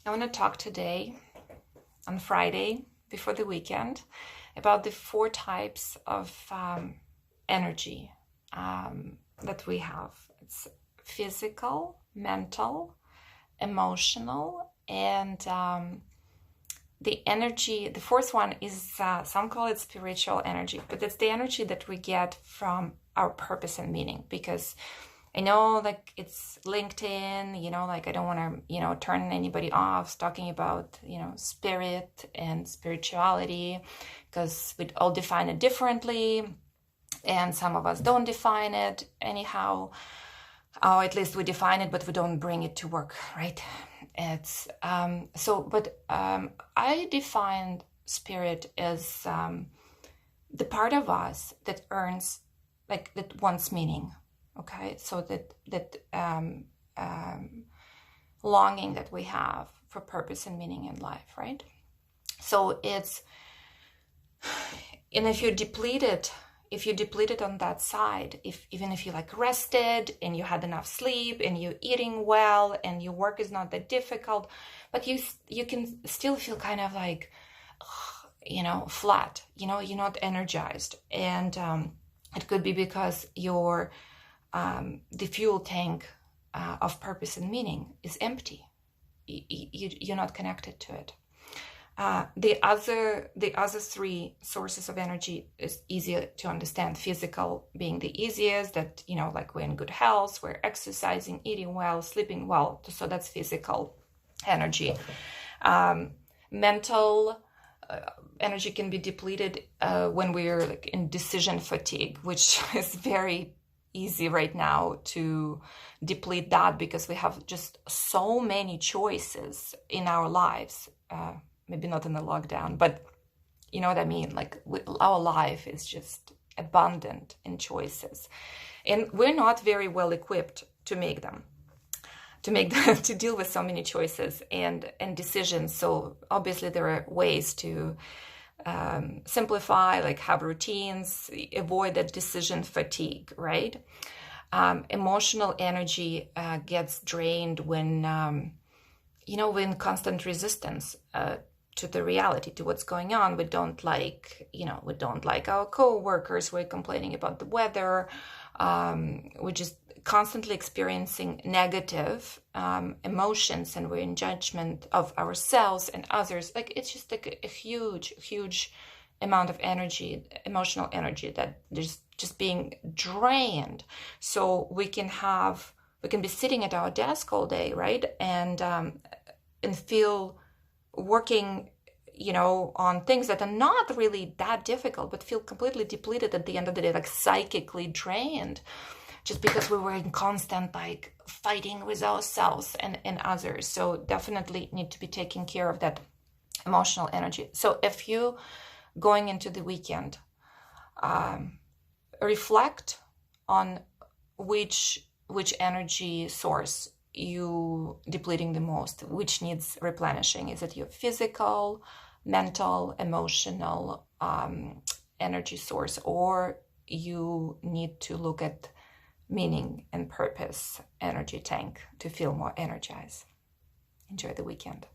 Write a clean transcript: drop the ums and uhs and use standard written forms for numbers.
I want to talk today, on Friday, before the weekend, about the 4 types of energy that we have. It's physical, mental, emotional, and the energy. The fourth one is, some call it spiritual energy, but it's the energy that we get from our purpose and meaning. Because I know, like, it's LinkedIn, like, I don't want to, turn anybody off talking about, spirit and spirituality, because we all define it differently, and some of us don't define it anyhow. Oh, at least we define it, but we don't bring it to work, right? It's I defined spirit as the part of us that earns, like, that wants meaning. Okay, so that longing that we have for purpose and meaning in life, right? So it's, and if you're depleted on that side, even if you like rested and you had enough sleep and you're eating well and your work is not that difficult, but you can still feel kind of like, flat, you're not energized. And it could be because the fuel tank of purpose and meaning is empty. You're not connected to it. The other 3 sources of energy is easier to understand. Physical being the easiest, that, like, we're in good health, we're exercising, eating well, sleeping well. So that's physical energy. Mental energy can be depleted when we're, like, in decision fatigue, which is very easy right now to deplete that, because we have just so many choices in our lives. Maybe not in the lockdown, but you know what I mean? Like, our life is just abundant in choices, and we're not very well equipped to make them, to deal with so many choices and decisions. So obviously there are ways to simplify, like have routines, avoid that decision fatigue, right? Emotional energy gets drained when, we're in constant resistance to the reality, to what's going on. We don't like our co-workers. We're complaining about the weather. We're just constantly experiencing negative emotions, and we're in judgment of ourselves and others. Like, it's just like a huge amount of energy, emotional energy, that there's just being drained. So we can be sitting at our desk all day, right? And feel working, on things that are not really that difficult, but feel completely depleted at the end of the day, like psychically drained, just because we were in constant, like, fighting with ourselves and others. So definitely need to be taking care of that emotional energy. So if you, going into the weekend, reflect on which energy source you depleting the most, which needs replenishing. Is it your physical, mental, emotional energy source, or you need to look at meaning and purpose energy tank to feel more energized? Enjoy the weekend.